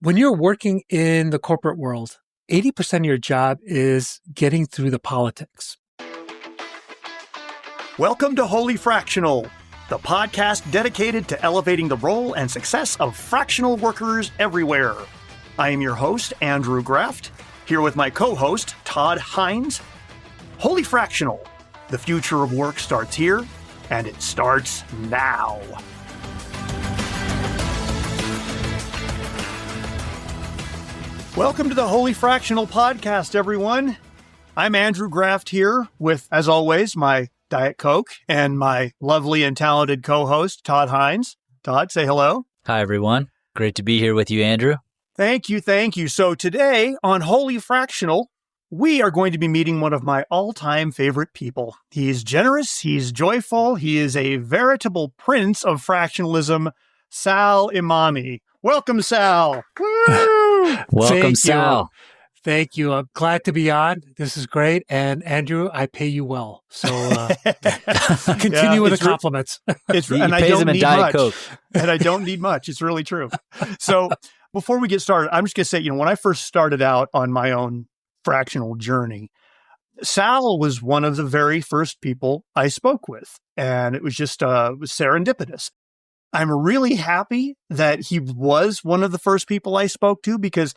When you're working in the corporate world, 80% of your job is getting through the politics. Welcome to Wholly Fractional, the podcast dedicated to elevating the role and success of fractional workers everywhere. I am your host, Andrew Graft, here with my co-host, Todd Hines. Wholly Fractional, the future of work starts here, and it starts now. Welcome to the Wholly Fractional Podcast, everyone. I'm Andrew Graft here with, as always, my Diet Coke and my lovely and talented co-host, Todd Hines. Todd, say hello. Hi, everyone. Great to be here with you, Andrew. Thank you. So today on Wholly Fractional, we are going to be meeting one of my all-time favorite people. He's generous, he's joyful, he is a veritable prince of fractionalism, Sal Imami. Welcome, Sal. Woo! Welcome, Sal. Thank you. I'm glad to be on. This is great. And Andrew, I pay you well. So continue with the compliments. And I don't need much. Coke. And I don't need much. It's really true. So before we get started, I'm just going to say, when I first started out on my own fractional journey, Sal was one of the very first people I spoke with. And it was just serendipitous. I'm really happy that he was one of the first people I spoke to because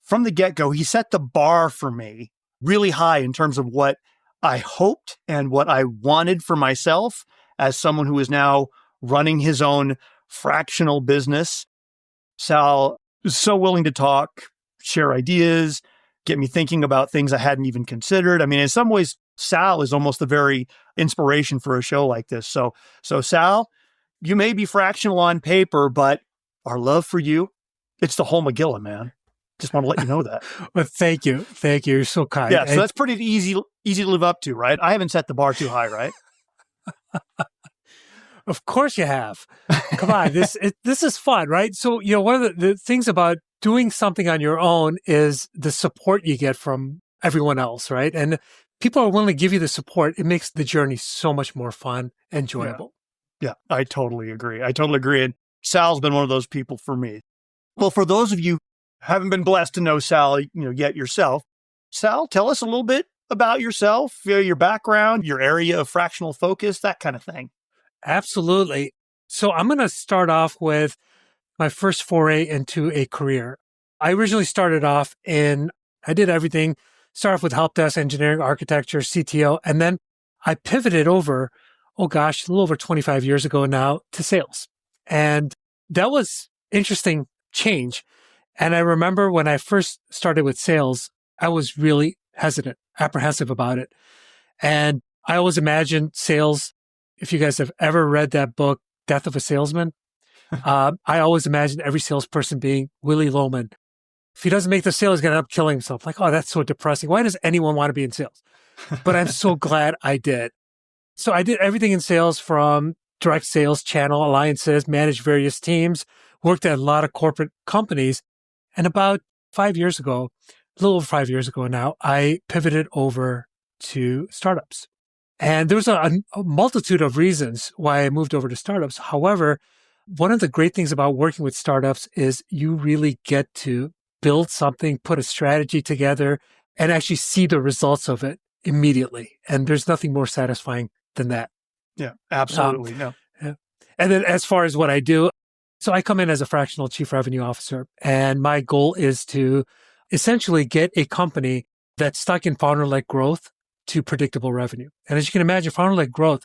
from the get-go, he set the bar for me really high in terms of what I hoped and what I wanted for myself as someone who is now running his own fractional business. Sal is so willing to talk, share ideas, get me thinking about things I hadn't even considered. I mean, in some ways, Sal is almost the very inspiration for a show like this. So Sal, you may be fractional on paper, but our love for you, it's the whole Megillah, man. Just want to let you know that. Well, thank you. You're so kind. Yeah, so that's pretty easy to live up to, right? I haven't set the bar too high, right? Of course you have. Come on, this is fun, right? So, one of the things about doing something on your own is the support you get from everyone else, right? And people are willing to give you the support. It makes the journey so much more fun and enjoyable. Yeah, I totally agree. And Sal's been one of those people for me. Well, for those of you who haven't been blessed to know Sal, yet yourself, Sal, tell us a little bit about yourself, your background, your area of fractional focus, that kind of thing. Absolutely. So I'm going to start off with my first foray into a career. I originally started off I did everything, started off with help desk, engineering, architecture, CTO, and then I pivoted over, a little over 25 years ago now, to sales. And that was interesting change. And I remember when I first started with sales, I was really hesitant, apprehensive about it. And I always imagined sales, if you guys have ever read that book, Death of a Salesman, I always imagined every salesperson being Willy Loman. If he doesn't make the sale, he's going to end up killing himself. Like, oh, that's so depressing. Why does anyone want to be in sales? But I'm so glad I did. So I did everything in sales, from direct sales, channel alliances, managed various teams, worked at a lot of corporate companies. And about 5 years ago, a little over 5 years ago now, I pivoted over to startups. And there was a multitude of reasons why I moved over to startups. However, one of the great things about working with startups is you really get to build something, put a strategy together, and actually see the results of it immediately. And there's nothing more satisfying than that. Yeah, absolutely. No. Yeah. And then as far as what I do, so I come in as a Fractional Chief Revenue Officer, and my goal is to essentially get a company that's stuck in founder-led growth to predictable revenue. And as you can imagine, founder-led growth,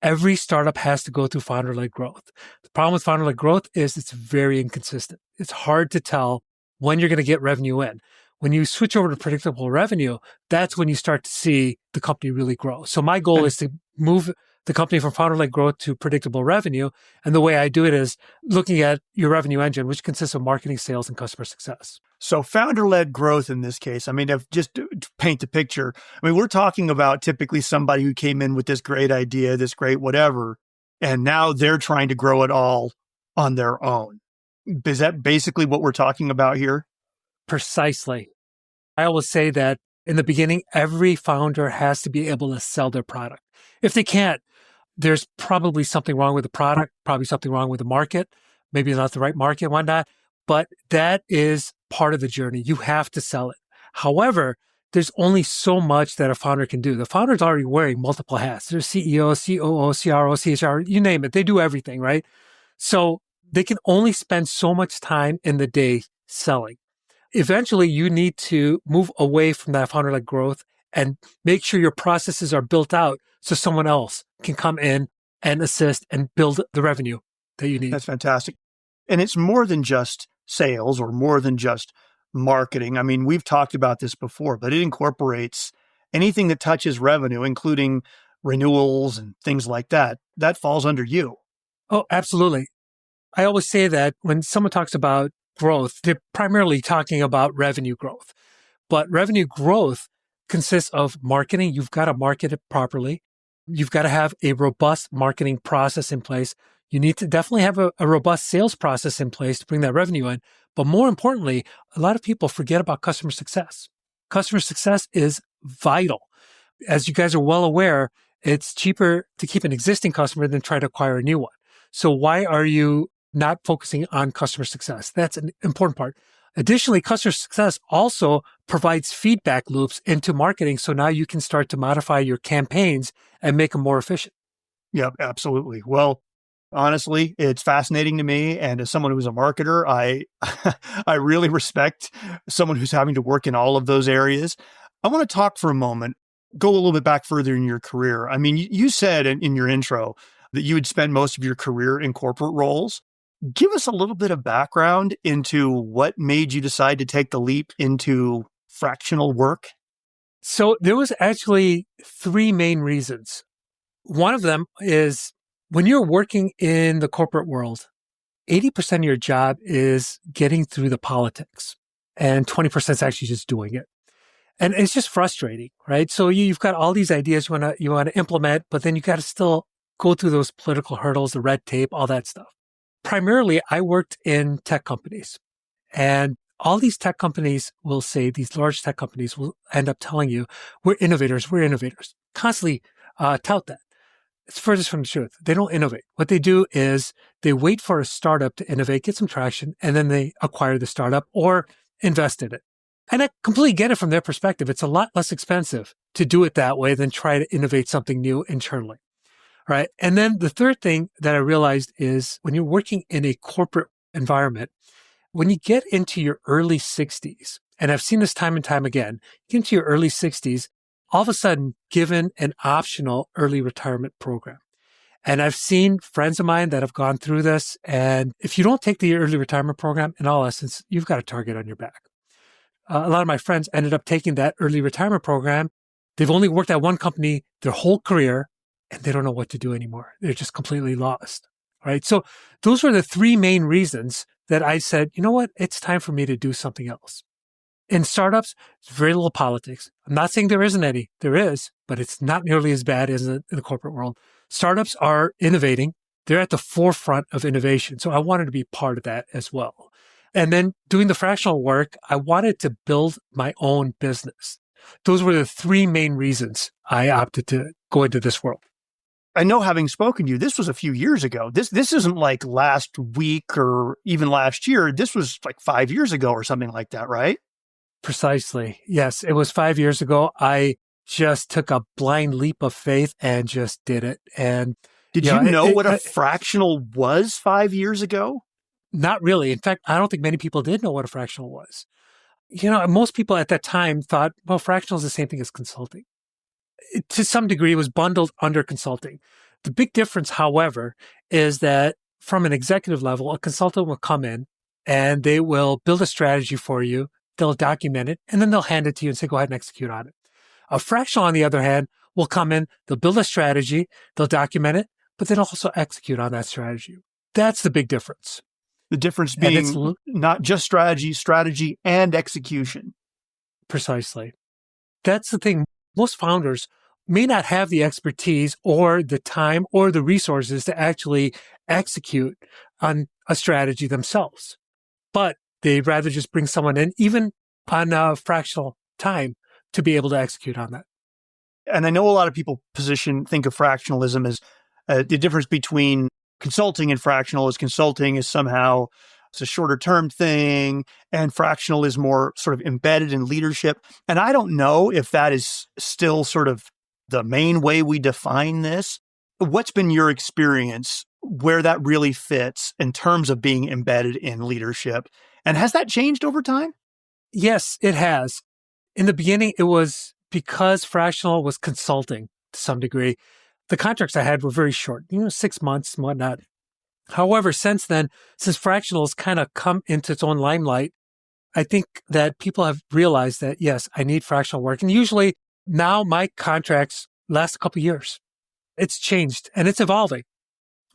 every startup has to go through founder-led growth. The problem with founder-led growth is it's very inconsistent. It's hard to tell when you're going to get revenue in. When you switch over to predictable revenue, that's when you start to see the company really grow. So my goal is to move the company from founder-led growth to predictable revenue. And the way I do it is looking at your revenue engine, which consists of marketing, sales, and customer success. So founder-led growth in this case, just to paint the picture, we're talking about typically somebody who came in with this great idea, this great whatever, and now they're trying to grow it all on their own. Is that basically what we're talking about here? Precisely. I always say that in the beginning, every founder has to be able to sell their product. If they can't, there's probably something wrong with the product, probably something wrong with the market. Maybe it's not the right market, whatnot. but that is part of the journey. You have to sell it. However, there's only so much that a founder can do. The founder's already wearing multiple hats. They're CEO, COO, CRO, CHR, you name it. They do everything, right? So they can only spend so much time in the day selling. Eventually, you need to move away from that founder-led growth and make sure your processes are built out so someone else can come in and assist and build the revenue that you need. That's fantastic. And it's more than just sales or more than just marketing. I mean, we've talked about this before, but it incorporates anything that touches revenue, including renewals and things like that. That falls under you. Oh, absolutely. I always say that when someone talks about growth, they're primarily talking about revenue growth. But revenue growth consists of marketing. You've got to market it properly. You've got to have a robust marketing process in place. You need to definitely have a robust sales process in place to bring that revenue in. But more importantly, a lot of people forget about customer success. Customer success is vital. As you guys are well aware, it's cheaper to keep an existing customer than try to acquire a new one. So why are you not focusing on customer success? That's an important part. Additionally, customer success also provides feedback loops into marketing. So now you can start to modify your campaigns and make them more efficient. Yep, absolutely. Well, honestly, it's fascinating to me. And as someone who's a marketer, I really respect someone who's having to work in all of those areas. I want to talk for a moment, go a little bit back further in your career. I mean, you said in your intro that you would spend most of your career in corporate roles. Give us a little bit of background into what made you decide to take the leap into fractional work. So there was actually three main reasons. One of them is when you're working in the corporate world, 80% of your job is getting through the politics and 20% is actually just doing it. And it's just frustrating, right? So you've got all these ideas you want to implement, but then you got to still go through those political hurdles, the red tape, all that stuff. Primarily, I worked in tech companies, and all these tech companies will say, these large tech companies will end up telling you, we're innovators, constantly tout that. It's furthest from the truth. They don't innovate. What they do is they wait for a startup to innovate, get some traction, and then they acquire the startup or invest in it. And I completely get it from their perspective. It's a lot less expensive to do it that way than try to innovate something new internally. Right. And then the third thing that I realized is when you're working in a corporate environment, when you get into your early 60s, and I've seen this time and time again, get into your early 60s, all of a sudden given an optional early retirement program. And I've seen friends of mine that have gone through this. And if you don't take the early retirement program, in all essence, you've got a target on your back. A lot of my friends ended up taking that early retirement program. They've only worked at one company their whole career, and they don't know what to do anymore. They're just completely lost, right? So those were the three main reasons that I said, you know what? It's time for me to do something else. In startups, there's very little politics. I'm not saying there isn't any. There is, but it's not nearly as bad as in the corporate world. Startups are innovating. They're at the forefront of innovation. So I wanted to be part of that as well. And then doing the fractional work, I wanted to build my own business. Those were the three main reasons I opted to go into this world. I know, having spoken to you, this was a few years ago. This isn't like last week or even last year. This was like 5 years ago or something like that, right? Precisely. Yes, it was 5 years ago. I just took a blind leap of faith and just did it. And did you know what a fractional was 5 years ago? Not really. In fact, I don't think many people did know what a fractional was. You know, most people at that time thought, well, fractional is the same thing as consulting. To some degree, it was bundled under consulting. The big difference, however, is that from an executive level, a consultant will come in and they will build a strategy for you. They'll document it, and then they'll hand it to you and say, go ahead and execute on it. A fractional, on the other hand, will come in, they'll build a strategy, they'll document it, but they'll also execute on that strategy. That's the big difference. The difference being not just strategy and execution. Precisely. That's the thing. Most founders may not have the expertise or the time or the resources to actually execute on a strategy themselves, but they'd rather just bring someone in, even on a fractional time, to be able to execute on that. And I know a lot of people think of fractionalism as the difference between consulting and fractional is consulting is somehow it's a shorter term thing, and fractional is more sort of embedded in leadership. And I don't know if that is still sort of the main way we define this. What's been your experience where that really fits in terms of being embedded in leadership? And has that changed over time? Yes, it has. In the beginning, it was because fractional was consulting to some degree. The contracts I had were very short, 6 months and whatnot. However, since then, since fractional has kind of come into its own limelight, I think that people have realized that, yes, I need fractional work. And usually now my contracts last a couple of years. It's changed and it's evolving.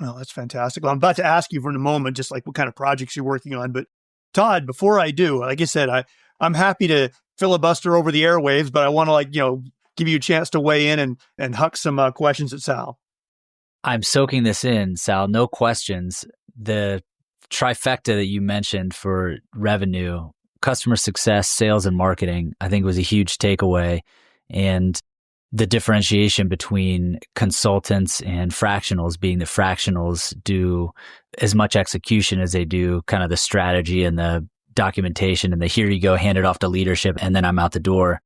Oh, that's fantastic. Well, I'm about to ask you for in a moment, just like what kind of projects you're working on. But Todd, before I do, like I said, I'm happy to filibuster over the airwaves, but I want to give you a chance to weigh in and huck some questions at Sal. I'm soaking this in, Sal. No questions. The trifecta that you mentioned for revenue, customer success, sales, and marketing, I think was a huge takeaway. And the differentiation between consultants and fractionals being the fractionals do as much execution as they do kind of the strategy and the documentation and the here you go, hand it off to leadership, and then I'm out the door.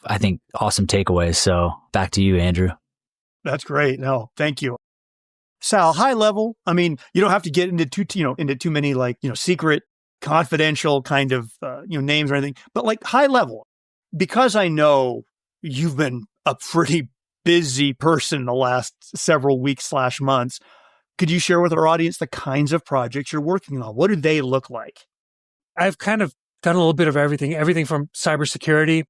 I think awesome takeaways. So back to you, Andrew. That's great. No, thank you. Sal, high level. I mean, you don't have to get into too many secret, confidential kind of names or anything, but like high level, because I know you've been a pretty busy person the last several weeks / months. Could you share with our audience the kinds of projects you're working on? What do they look like? I've kind of done a little bit of everything from cybersecurity,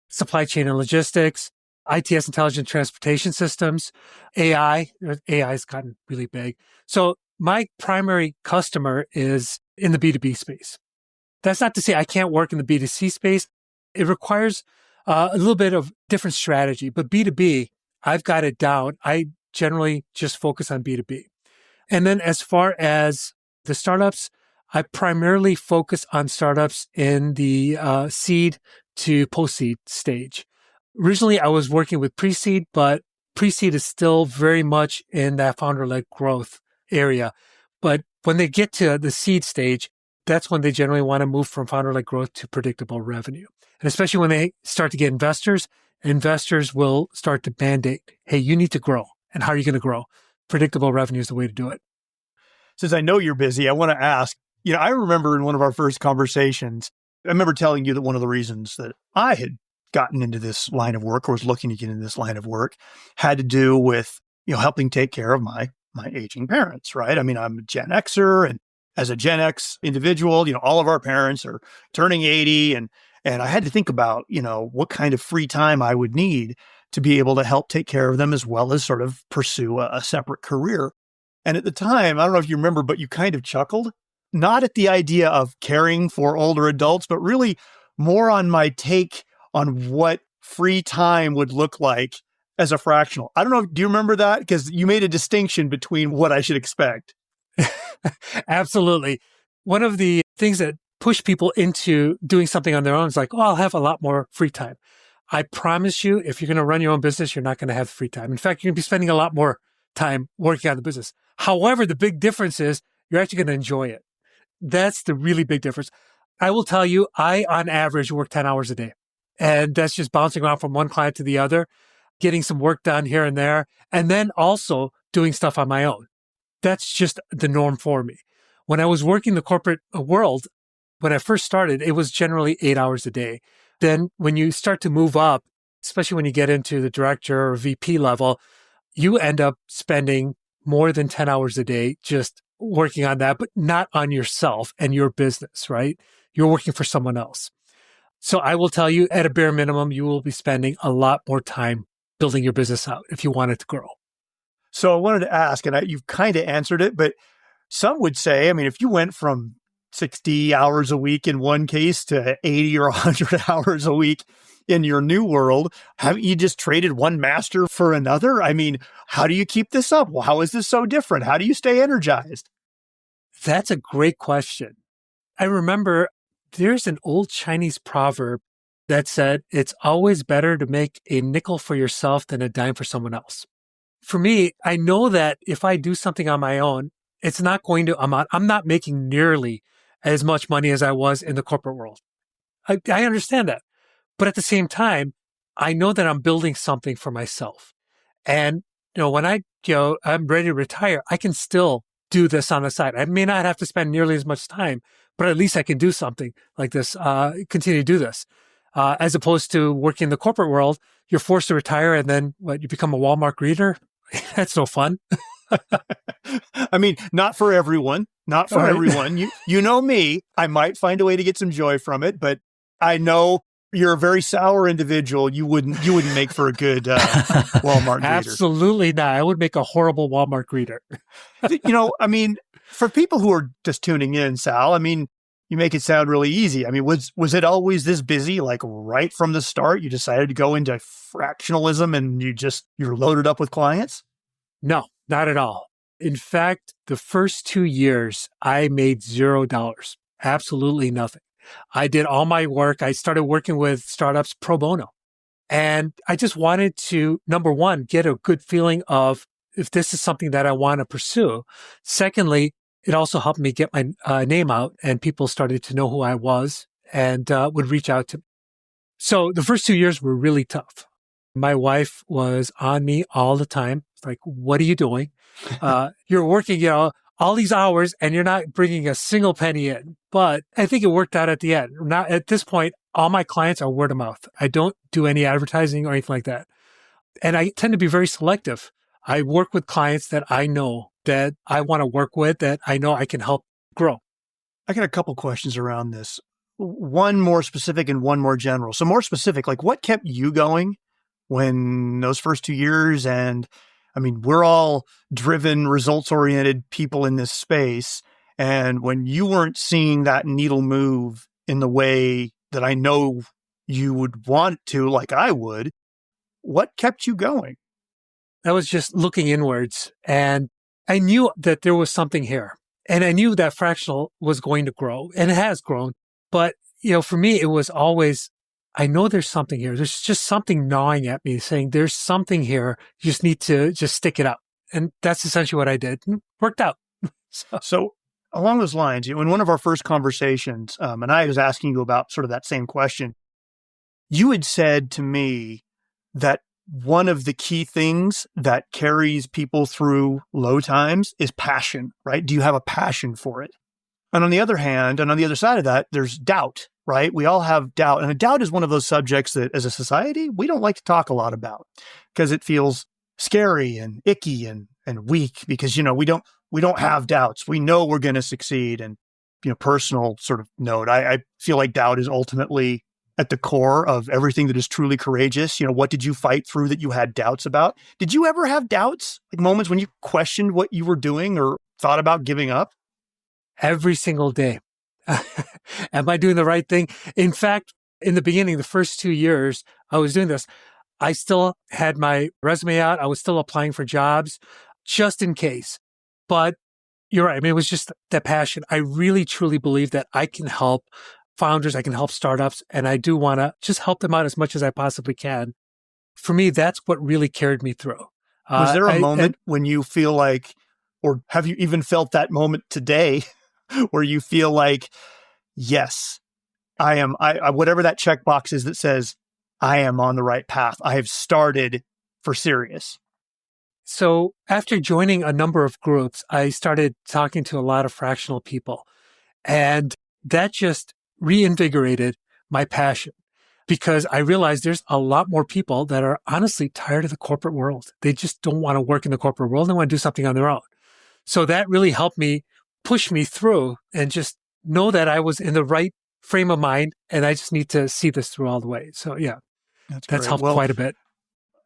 supply chain and logistics, ITS, intelligent transportation systems, AI. AI has gotten really big. So my primary customer is in the B2B space. That's not to say I can't work in the B2C space. It requires a little bit of different strategy, but B2B, I've got it down. I generally just focus on B2B. And then as far as the startups, I primarily focus on startups in the seed to post-seed stage. Originally, I was working with pre-seed, but pre-seed is still very much in that founder-led growth area. But when they get to the seed stage, that's when they generally want to move from founder-led growth to predictable revenue. And especially when they start to get investors will start to mandate, hey, you need to grow. And how are you going to grow? Predictable revenue is the way to do it. Since I know you're busy, I want to ask, I remember in one of our first conversations, I remember telling you that one of the reasons that I had gotten into this line of work or was looking to get into this line of work had to do with, helping take care of my aging parents, right? I mean, I'm a Gen Xer, and as a Gen X individual, all of our parents are turning 80, and I had to think about, what kind of free time I would need to be able to help take care of them as well as sort of pursue a separate career. And at the time, I don't know if you remember, but you kind of chuckled, not at the idea of caring for older adults, but really more on my take on what free time would look like as a fractional. I don't know. Do you remember that? Because you made a distinction between what I should expect. Absolutely. One of the things that push people into doing something on their own is like, I'll have a lot more free time. I promise you, if you're going to run your own business, you're not going to have free time. In fact, you're going to be spending a lot more time working on the business. However, the big difference is you're actually going to enjoy it. That's the really big difference. I will tell you, I, on average, work 10 hours a day. And that's just bouncing around from one client to the other, getting some work done here and there, and then also doing stuff on my own. That's just the norm for me. When I was working the corporate world, when I first started, it was generally 8 hours a day. Then when you start to move up, especially when you get into the director or VP level, you end up spending more than 10 hours a day just working on that, but not on yourself and your business, right? You're working for someone else. So I will tell you, at a bare minimum, you will be spending a lot more time building your business out if you want it to grow. So I wanted to ask, and you've kind of answered it, but some would say, I mean, if you went from 60 hours a week in one case to 80 or 100 hours a week in your new world, haven't you just traded one master for another? I mean, how do you keep this up? Well, how is this so different? How do you stay energized? That's a great question. I remember there's an old Chinese proverb that said, it's always better to make a nickel for yourself than a dime for someone else. For me, I know that if I do something on my own, it's not going to, I'm not making nearly as much money as I was in the corporate world. I understand that. But at the same time, I know that I'm building something for myself. And, when I'm ready to retire, I can still do this on the side. I may not have to spend nearly as much time, but at least I can do something like this, continue to do this. As opposed to working in the corporate world, you're forced to retire and then you become a Walmart greeter? That's no fun. I mean, not for everyone. Not for everyone. You know me. I might find a way to get some joy from it, but I know you're a very sour individual. You wouldn't make for a good Walmart greeter. Absolutely not. I would make a horrible Walmart greeter. I mean, for people who are just tuning in, Sal, I mean, you make it sound really easy. I mean, was it always this busy? Like right from the start, you decided to go into fractionalism and you're loaded up with clients? No, not at all. In fact, the first 2 years, I made $0. Absolutely nothing. I did all my work. I started working with startups pro bono. And I just wanted to, number one, get a good feeling of if this is something that I want to pursue. Secondly, it also helped me get my name out, and people started to know who I was and would reach out to me. So the first 2 years were really tough. My wife was on me all the time. It's like, what are you doing? You're working, all these hours and you're not bringing a single penny in. But I think it worked out at the end. Now, at this point, all my clients are word of mouth. I don't do any advertising or anything like that. And I tend to be very selective. I work with clients that I know that I want to work with, that I know I can help grow. I got a couple questions around this. One more specific and one more general. So more specific, like what kept you going when those first 2 years? And I mean, we're all driven, results-oriented people in this space. And when you weren't seeing that needle move in the way that I know you would want to, like I would, what kept you going? I was just looking inwards, and I knew that there was something here. And I knew that fractional was going to grow, and it has grown. But, for me, it was always, I know there's something here. There's just something gnawing at me saying there's something here. You just need to just stick it out. And that's essentially what I did. And worked out. So along those lines, in one of our first conversations, and I was asking you about sort of that same question, you had said to me that one of the key things that carries people through low times is passion, right? Do you have a passion for it? And on the other hand, and on the other side of that, there's doubt, right? We all have doubt. And a doubt is one of those subjects that as a society, we don't like to talk a lot about because it feels scary and icky and weak because, we don't have doubts. We know we're going to succeed. And, personal sort of note, I feel like doubt is ultimately at the core of everything that is truly courageous. What did you fight through that you had doubts about? Did you ever have doubts, like moments when you questioned what you were doing or thought about giving up? Every single day. Am I doing the right thing? In fact, in the beginning, the first 2 years I was doing this, I still had my resume out. I was still applying for jobs just in case. But you're right. I mean, it was just that passion. I really, truly believe that I can help founders, I can help startups, and I do want to just help them out as much as I possibly can. For me, that's what really carried me through. Was there a moment when you feel like, or have you even felt that moment today where you feel like, yes, I am, whatever that checkbox is that says, I am on the right path. I have started for serious. So after joining a number of groups, I started talking to a lot of fractional people, and that just reinvigorated my passion because I realized there's a lot more people that are honestly tired of the corporate world. They just don't want to work in the corporate world. They want to do something on their own. So that really helped me push me through and just know that I was in the right frame of mind and I just need to see this through all the way. So yeah, that's helped quite a bit.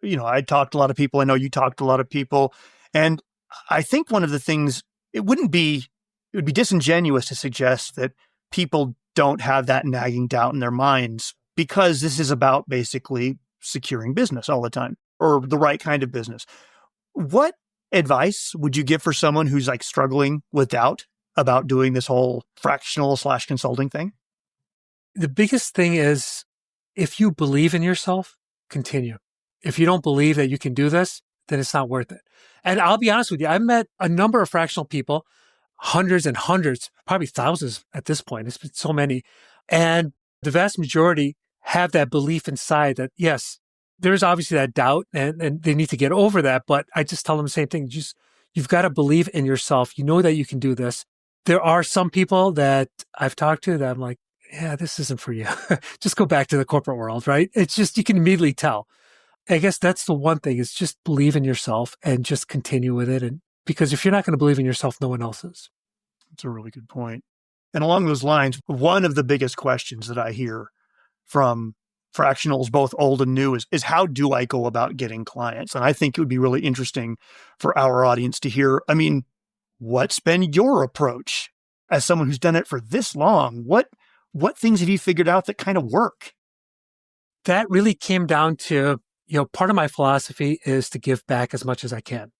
I talked to a lot of people. I know you talked to a lot of people. And I think one of the things, it would be disingenuous to suggest that people don't have that nagging doubt in their minds because this is about basically securing business all the time or the right kind of business. What advice would you give for someone who's like struggling with doubt about doing this whole fractional/consulting thing? The biggest thing is if you believe in yourself, continue. If you don't believe that you can do this, then it's not worth it. And I'll be honest with you, I've met a number of fractional people. hundreds and hundreds, probably thousands at this point. It's been so many. And the vast majority have that belief inside that, yes, there's obviously that doubt and they need to get over that. But I just tell them the same thing. You've got to believe in yourself. You know that you can do this. There are some people that I've talked to that I'm like, yeah, this isn't for you. Just go back to the corporate world, right? It's just, you can immediately tell. I guess that's the one thing is just believe in yourself and just continue with it. And because if you're not going to believe in yourself, no one else is. That's a really good point. And along those lines, one of the biggest questions that I hear from fractionals, both old and new, is how do I go about getting clients? And I think it would be really interesting for our audience to hear, I mean, what's been your approach as someone who's done it for this long? What things have you figured out that kind of work? That really came down to, part of my philosophy is to give back as much as I can.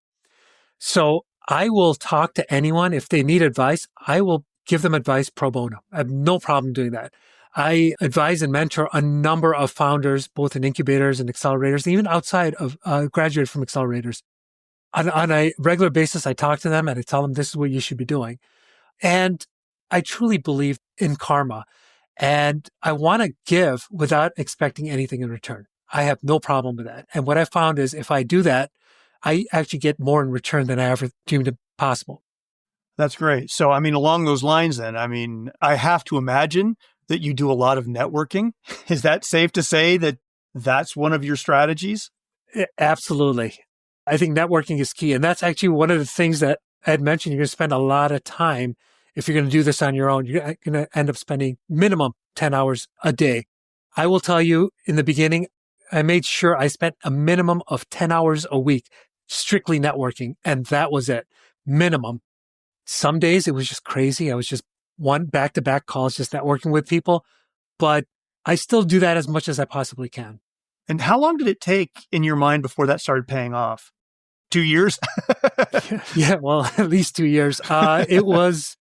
So I will talk to anyone. If they need advice, I will give them advice pro bono. I have no problem doing that. I advise and mentor a number of founders, both in incubators and accelerators, even outside of graduated from accelerators. On a regular basis, I talk to them and I tell them this is what you should be doing. And I truly believe in karma. And I want to give without expecting anything in return. I have no problem with that. And what I found is if I do that, I actually get more in return than I ever dreamed possible. That's great. So, I mean, along those lines then, I mean, I have to imagine that you do a lot of networking. Is that safe to say that that's one of your strategies? Absolutely. I think networking is key. And that's actually one of the things that I had mentioned. You're going to spend a lot of time. If you're going to do this on your own, you're going to end up spending minimum 10 hours a day. I will tell you in the beginning, I made sure I spent a minimum of 10 hours a week strictly networking. And that was it. Minimum. Some days it was just crazy. I was just one back-to-back calls, just networking with people. But I still do that as much as I possibly can. And how long did it take in your mind before that started paying off? 2 years? Yeah, well, at least 2 years. It was...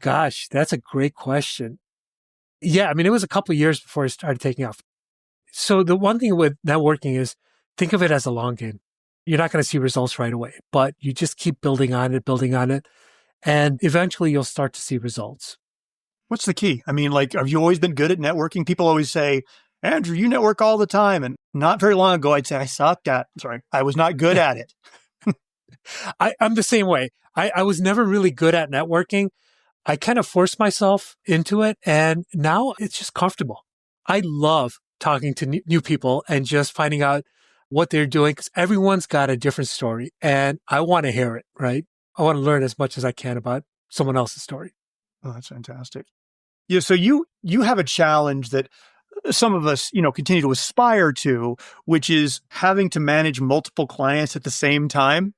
Gosh, that's a great question. Yeah, I mean, it was a couple of years before it started taking off. So the one thing with networking is think of it as a long game. You're not going to see results right away, but you just keep building on it, and eventually you'll start to see results. What's the key? I mean, like, have you always been good at networking? People always say, Andrew, you network all the time. And not very long ago, I'd say I was not good at it. I'm the same way. I was never really good at networking. I kind of forced myself into it, and now it's just comfortable. I love talking to new people and just finding out what they're doing because everyone's got a different story, and I want to hear it, right? I want to learn as much as I can about someone else's story. Oh, that's fantastic. Yeah, so you have a challenge that some of us, continue to aspire to, which is having to manage multiple clients at the same time.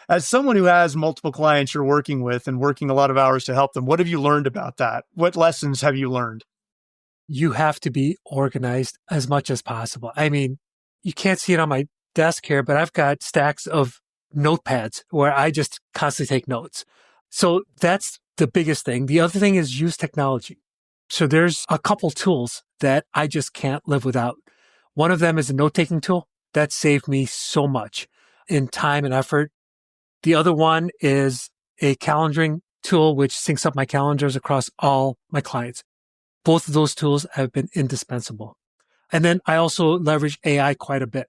As someone who has multiple clients you're working with and working a lot of hours to help them, what have you learned about that? What lessons have you learned? You have to be organized as much as possible. I mean, you can't see it on my desk here, but I've got stacks of notepads where I just constantly take notes. So that's the biggest thing. The other thing is use technology. So there's a couple tools that I just can't live without. One of them is a note-taking tool that saved me so much in time and effort. The other one is a calendaring tool, which syncs up my calendars across all my clients. Both of those tools have been indispensable. And then I also leverage AI quite a bit.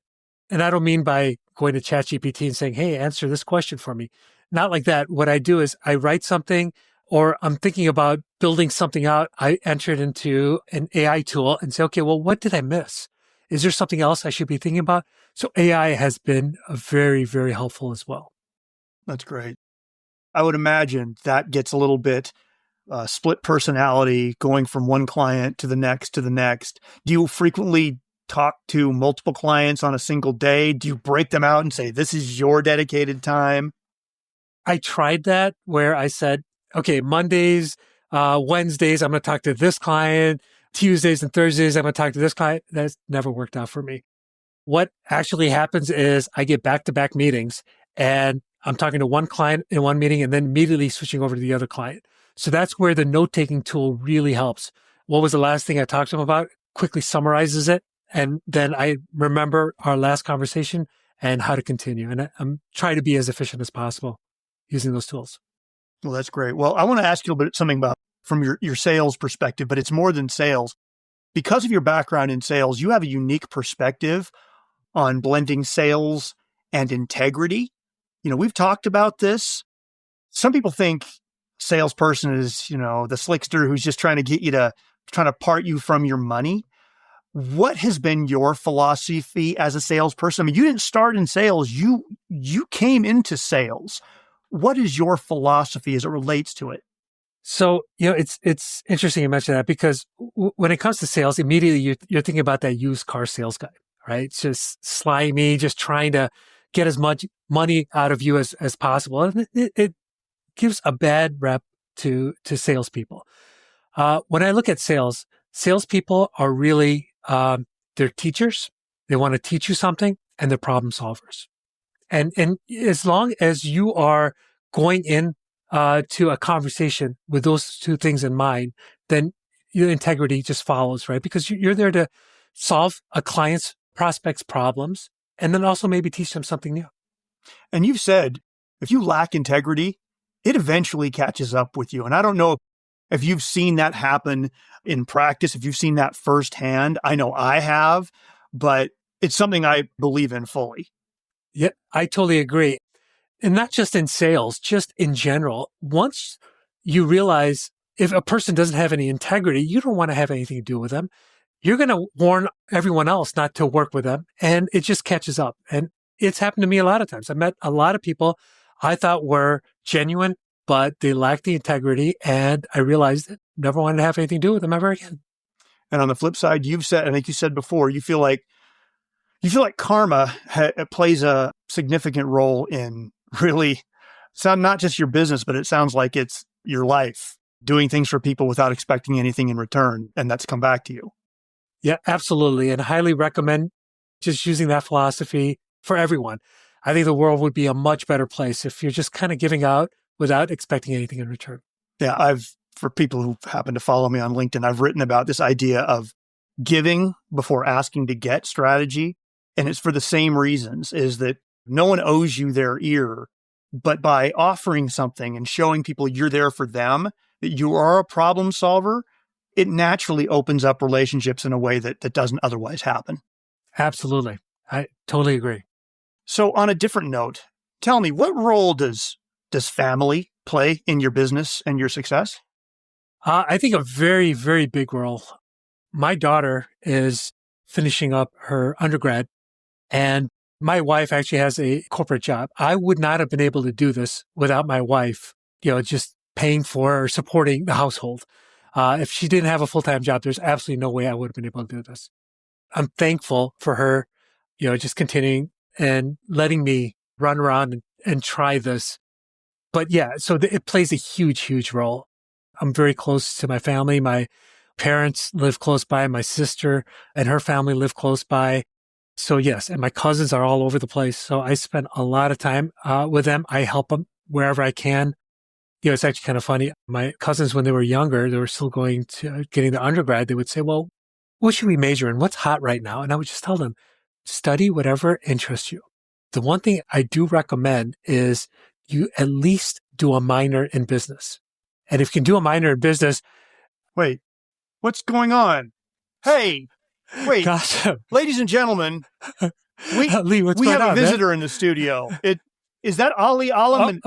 And I don't mean by going to ChatGPT and saying, hey, answer this question for me. Not like that. What I do is I write something or I'm thinking about building something out. I enter it into an AI tool and say, okay, well, what did I miss? Is there something else I should be thinking about? So AI has been very, very helpful as well. That's great. I would imagine that gets a little bit split personality going from one client to the next. Do you frequently talk to multiple clients on a single day? Do you break them out and say, this is your dedicated time? I tried that where I said, okay, Mondays, Wednesdays, I'm going to talk to this client. Tuesdays and Thursdays, I'm going to talk to this client. That's never worked out for me. What actually happens is I get back-to-back meetings and I'm talking to one client in one meeting and then immediately switching over to the other client. So that's where the note-taking tool really helps. What was the last thing I talked to them about? Quickly summarizes it. And then I remember our last conversation and how to continue. And I'm trying to be as efficient as possible using those tools. Well, that's great. Well, I want to ask you a little bit something about from your sales perspective, but it's more than sales. Because of your background in sales, you have a unique perspective on blending sales and integrity. We've talked about this. Some people think salesperson is, the slickster who's just trying to part you from your money. What has been your philosophy as a salesperson? I mean, you didn't start in sales. You came into sales. What is your philosophy as it relates to it? So, it's interesting you mention that because when it comes to sales, immediately you're thinking about that used car sales guy, right? It's just slimy, just trying to get as much money out of you as possible. And it gives a bad rep to salespeople. When I look at salespeople are really, they're teachers. They want to teach you something, and they're problem solvers. And as long as you are going in to a conversation with those two things in mind, then your integrity just follows, right? Because you're there to solve a client's prospect's problems and then also maybe teach them something new. And you've said, if you lack integrity, it eventually catches up with you. And I don't know if you've seen that happen in practice, if you've seen that firsthand. I know I have, but it's something I believe in fully. Yeah, I totally agree. And not just in sales, just in general. Once you realize if a person doesn't have any integrity, you don't want to have anything to do with them. You're going to warn everyone else not to work with them, and it just catches up. And it's happened to me a lot of times. I met a lot of people I thought were genuine, but they lacked the integrity, and I realized that I never wanted to have anything to do with them ever again. And on the flip side, I think you said before, you feel like karma plays a significant role in really, it's not just your business, but it sounds like it's your life, doing things for people without expecting anything in return, and that's come back to you. Yeah, absolutely. And highly recommend just using that philosophy for everyone. I think the world would be a much better place if you're just kind of giving out without expecting anything in return. Yeah, for people who happen to follow me on LinkedIn, I've written about this idea of giving before asking to get strategy. And it's for the same reasons, is that no one owes you their ear, but by offering something and showing people you're there for them, that you are a problem solver, it naturally opens up relationships in a way that doesn't otherwise happen. Absolutely. I totally agree. So on a different note, tell me, what role does family play in your business and your success? I think a very, very big role. My daughter is finishing up her undergrad, and my wife actually has a corporate job. I would not have been able to do this without my wife, just paying for or supporting the household. If she didn't have a full-time job, there's absolutely no way I would have been able to do this. I'm thankful for her, just continuing and letting me run around and try this. But yeah, so it plays a huge, huge role. I'm very close to my family. My parents live close by. My sister and her family live close by. So yes, and my cousins are all over the place. So I spend a lot of time with them. I help them wherever I can. It's actually kind of funny. My cousins, when they were younger, they were still getting their undergrad. They would say, well, what should we major in? What's hot right now? And I would just tell them, study whatever interests you. The one thing I do recommend is you at least do a minor in business. And if you can do a minor in business. Wait, what's going on? Hey, wait, gosh. Ladies and gentlemen, we have a visitor in the studio. Is that Ali Alam?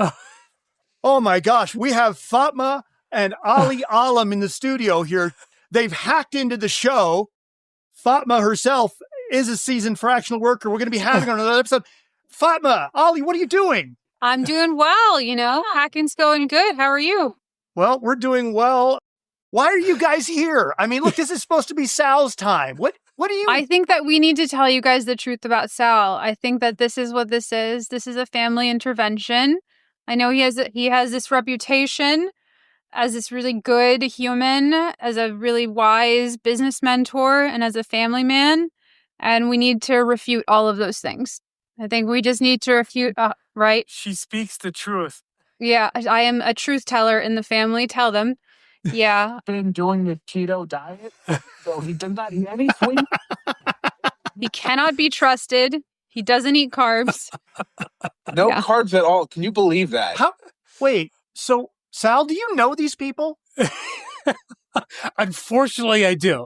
Oh my gosh, we have Fatma and Ali Alam in the studio here. They've hacked into the show. Fatma herself is a seasoned fractional worker. We're going to be having her on another episode. Fatma, Ali, what are you doing? I'm doing well, hacking's going good. How are you? Well, we're doing well. Why are you guys here? I mean, look, this is supposed to be Sal's time. What do you... I think that we need to tell you guys the truth about Sal. I think that this is what this is. This is a family intervention. I know he has this reputation as this really good human, as a really wise business mentor, and as a family man. And we need to refute all of those things. I think we just need to refute, right? She speaks the truth. Yeah, I am a truth teller in the family. Tell them. Yeah. Been doing the keto diet, so he does not eat any sweet. He cannot be trusted. He doesn't eat carbs. No carbs at all. Can you believe that? Wait, so Sal, do you know these people? Unfortunately, I do.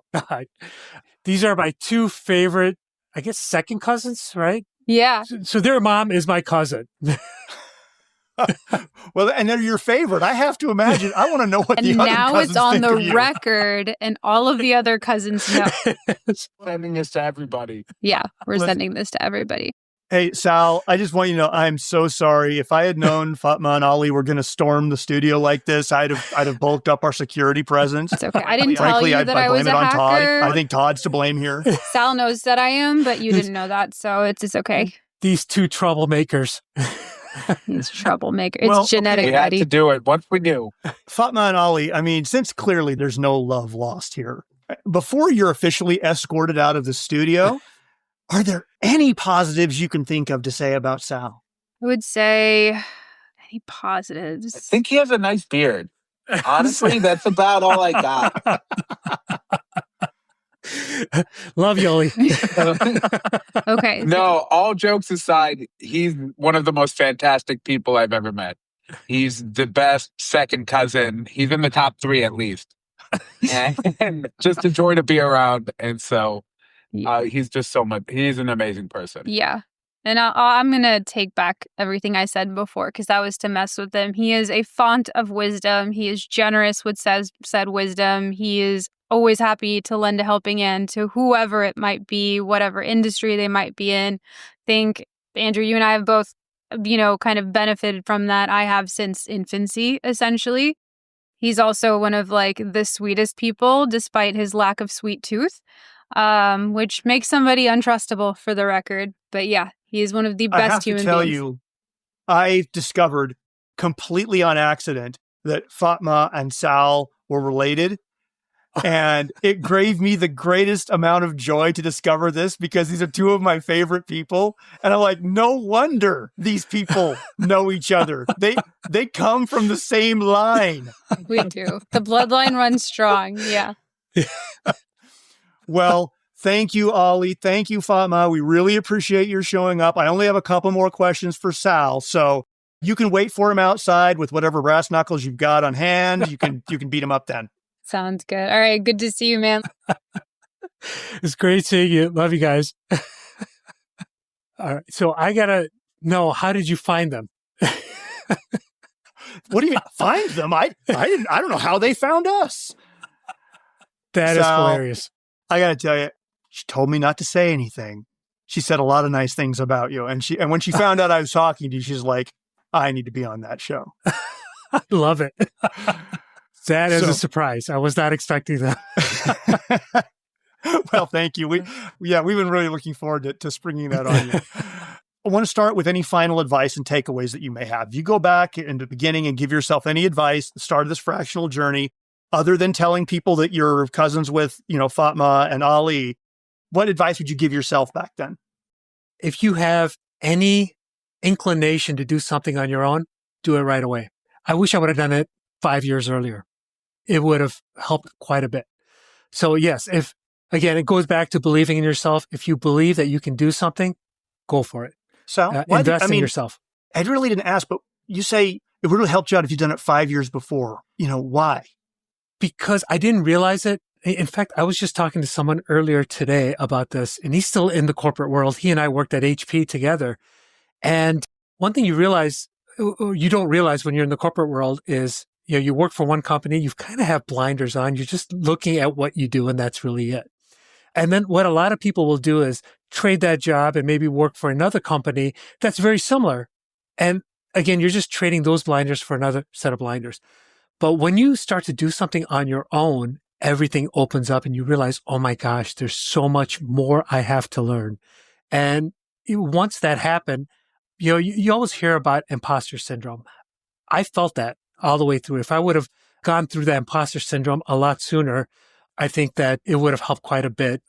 These are my two favorite, I guess, second cousins, right? Yeah. So their mom is my cousin. Well, and they're your favorite. I have to imagine. I want to know what And the other now cousins it's on think of the you. record, and all of the other cousins know. Sending this to everybody. Yeah, we're Listen. sending this to everybody. Hey, Sal, I just want you to know I'm so sorry. If I had known Fatma and Ali were going to storm the studio like this, I'd have bulked up our security presence. It's okay. I didn't tell Frankly, you that I was blame a it on Todd. hacker. I think Todd's to blame here. Sal knows that I am, but you didn't know that, so it's okay. These two troublemakers. He's a troublemaker. It's Well, genetic, We had buddy. to do it once we knew. Fatma and Ali, I mean, since clearly there's no love lost here, before you're officially escorted out of the studio, are there any positives you can think of to say about Sal? I would say any I positives. think he has a nice beard. Honestly, that's about all I got. Love Yoli. Okay. No, all jokes aside, he's one of the most fantastic people I've ever met. He's the best second cousin. He's in the top 3 at least. And just a joy to be around. And so he's just so much, he's an amazing person. Yeah. And I'm going to take back everything I said before because that was to mess with him. He is a font of wisdom. He is generous with said wisdom. He is always happy to lend a helping hand to whoever it might be, whatever industry they might be in. Think, Andrew, you and I have both, kind of benefited from that. I have since infancy, essentially. He's also one of the sweetest people, despite his lack of sweet tooth, which makes somebody untrustable for the record. But yeah, he is one of the best human beings. I have to tell you, I've discovered completely on accident that Fatma and Sal were related. And it gave me the greatest amount of joy to discover this because these are two of my favorite people. And I'm like, no wonder these people know each other. They come from the same line. We do. The bloodline runs strong. Yeah. Well, thank you, Ali. Thank you, Fatma. We really appreciate your showing up. I only have a couple more questions for Sal. So you can wait for him outside with whatever brass knuckles you've got on hand. You can beat him up then. Sounds good. All right. Good to see you, man. It's great seeing you. Love you guys. All right. So I got to know, how did you find them? What do you mean, find them? I don't know how they found us. That is hilarious. I got to tell you, she told me not to say anything. She said a lot of nice things about you. And when she found out I was talking to you, she's like, I need to be on that show. I love it. That is a surprise. I was not expecting that. Well, thank you. We've been really looking forward to springing that on you. I want to start with any final advice and takeaways that you may have. You go back in the beginning and give yourself any advice at the start of this fractional journey, other than telling people that you're cousins with, Fatma and Ali. What advice would you give yourself back then? If you have any inclination to do something on your own, do it right away. I wish I would have done it 5 years earlier. It would have helped quite a bit. So yes, again, it goes back to believing in yourself. If you believe that you can do something, go for it. So invest in yourself. I really didn't ask, but you say it would have helped you out if you'd done it 5 years before. Why? Because I didn't realize it. In fact, I was just talking to someone earlier today about this, and he's still in the corporate world. He and I worked at HP together. And one thing you don't realize when you're in the corporate world is, you work for one company, you kind of have blinders on. You're just looking at what you do, and that's really it. And then what a lot of people will do is trade that job and maybe work for another company that's very similar. And again, you're just trading those blinders for another set of blinders. But when you start to do something on your own, everything opens up and you realize, oh my gosh, there's so much more I have to learn. And once that happened, you always hear about imposter syndrome. I felt that all the way through. If I would have gone through that imposter syndrome a lot sooner, I think that it would have helped quite a bit.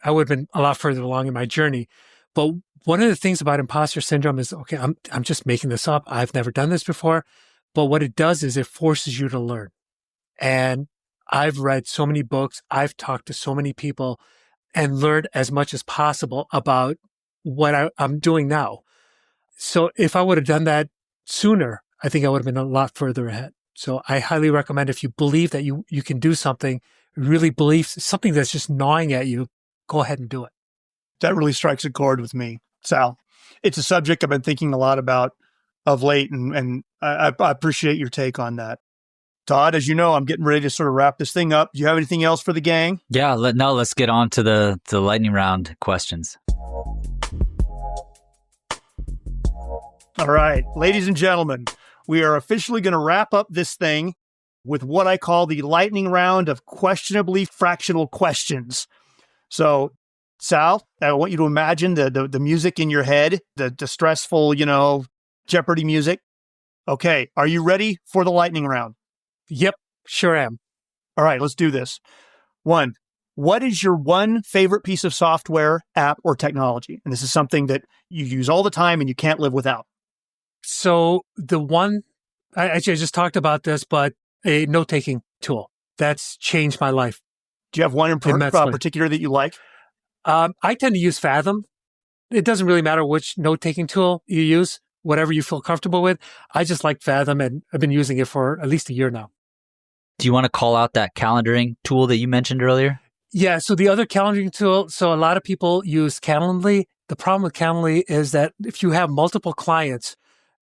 I would have been a lot further along in my journey. But one of the things about imposter syndrome is, okay, I'm just making this up. I've never done this before. But what it does is it forces you to learn. And I've read so many books. I've talked to so many people and learned as much as possible about what I'm doing now. So if I would have done that sooner, I think I would have been a lot further ahead. So I highly recommend if you believe that you can do something, really believe something that's just gnawing at you, go ahead and do it. That really strikes a chord with me, Sal. It's a subject I've been thinking a lot about of late, and I appreciate your take on that. Todd, as you know, I'm getting ready to sort of wrap this thing up. Do you have anything else for the gang? Yeah, let's get on to the lightning round questions. All right, ladies and gentlemen, we are officially going to wrap up this thing with what I call the lightning round of questionably fractional questions. So, Sal, I want you to imagine the music in your head, the stressful, Jeopardy music. Okay, are you ready for the lightning round? Yep, sure am. All right, let's do this. 1, what is your one favorite piece of software, app, or technology? And this is something that you use all the time and you can't live without. So the one, I just talked about this, but a note-taking tool that's changed my life. Do you have one in particular that you like? I tend to use Fathom. It doesn't really matter which note-taking tool you use, whatever you feel comfortable with. I just like Fathom, and I've been using it for at least a year now. Do you want to call out that calendaring tool that you mentioned earlier? Yeah, so the other calendaring tool, so a lot of people use Calendly. The problem with Calendly is that if you have multiple clients,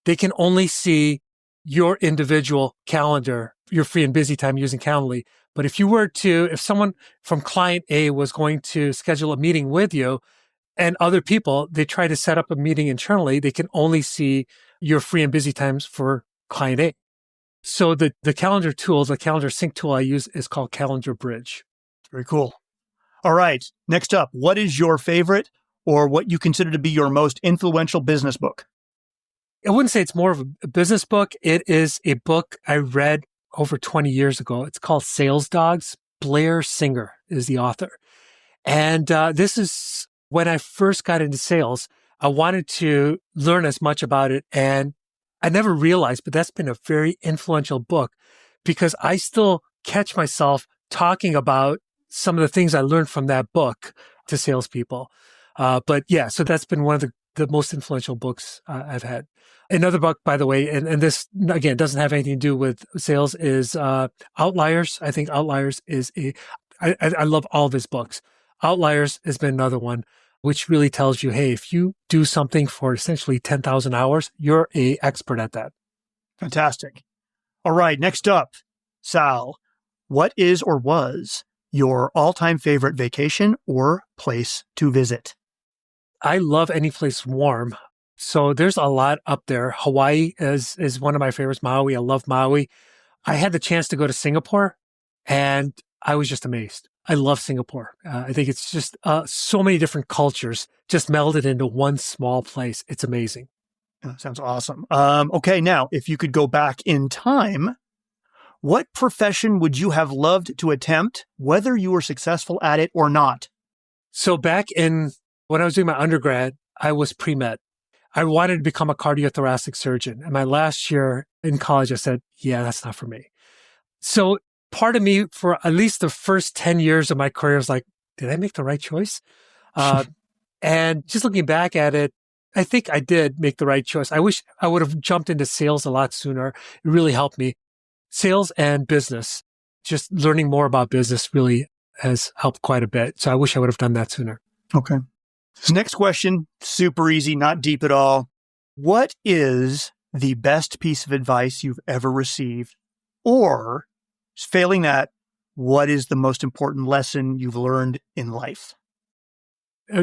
they can only see your individual calendar, your free and busy time using Calendly. But if someone from client A was going to schedule a meeting with you and other people, they try to set up a meeting internally, they can only see your free and busy times for client A. So the calendar tool, the calendar sync tool I use is called Calendar Bridge. Very cool. All right. Next up, what is your favorite or what you consider to be your most influential business book? I wouldn't say it's more of a business book. It is a book I read over 20 years ago. It's called Sales Dogs. Blair Singer is the author. And this is when I first got into sales. I wanted to learn as much about it. And I never realized, but that's been a very influential book because I still catch myself talking about some of the things I learned from that book to salespeople. But yeah, so that's been one of the most influential books I've had. Another book, by the way, and this, again, doesn't have anything to do with sales, is Outliers. I think Outliers is I love all of his books. Outliers has been another one, which really tells you, hey, if you do something for essentially 10,000 hours, you're an expert at that. Fantastic. All right, next up, Sal, what is or was your all-time favorite vacation or place to visit? I love any place warm. So there's a lot up there. Hawaii is one of my favorites. Maui, I love Maui. I had the chance to go to Singapore and I was just amazed. I love Singapore. I think it's just so many different cultures just melded into one small place. It's amazing. Sounds awesome. Okay, now, if you could go back in time, what profession would you have loved to attempt, whether you were successful at it or not? So when I was doing my undergrad, I was pre-med. I wanted to become a cardiothoracic surgeon. And my last year in college, I said, yeah, that's not for me. So part of me, for at least the first 10 years of my career, was like, did I make the right choice? And just looking back at it, I think I did make the right choice. I wish I would have jumped into sales a lot sooner. It really helped me. Sales and business, just learning more about business really has helped quite a bit. So I wish I would have done that sooner. Okay. This next question, super easy, not deep at all. What is the best piece of advice you've ever received? Or, failing that, what is the most important lesson you've learned in life?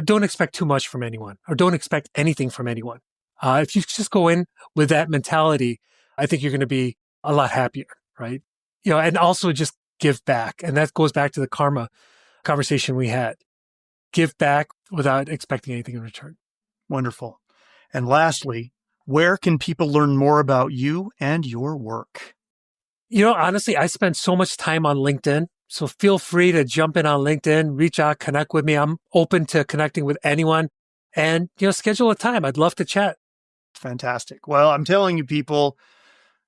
Don't expect too much from anyone, or don't expect anything from anyone. If you just go in with that mentality, I think you're going to be a lot happier, right? And also just give back. And that goes back to the karma conversation we had. Give back without expecting anything in return. Wonderful. And lastly, where can people learn more about you and your work? Honestly, I spend so much time on LinkedIn. So feel free to jump in on LinkedIn, reach out, connect with me. I'm open to connecting with anyone and, schedule a time. I'd love to chat. Fantastic. Well, I'm telling you, people,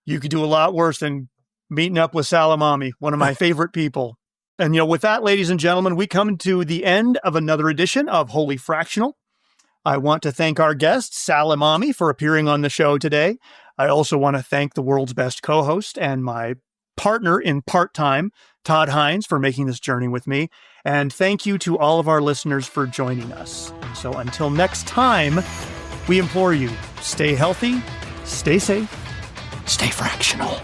you could do a lot worse than meeting up with Sal Imami, one of my favorite people. And, with that, ladies and gentlemen, we come to the end of another edition of Wholly Fractional. I want to thank our guest, Sal Imami, for appearing on the show today. I also want to thank the world's best co-host and my partner in part-time, Todd Hines, for making this journey with me. And thank you to all of our listeners for joining us. So until next time, we implore you, stay healthy, stay safe, stay fractional.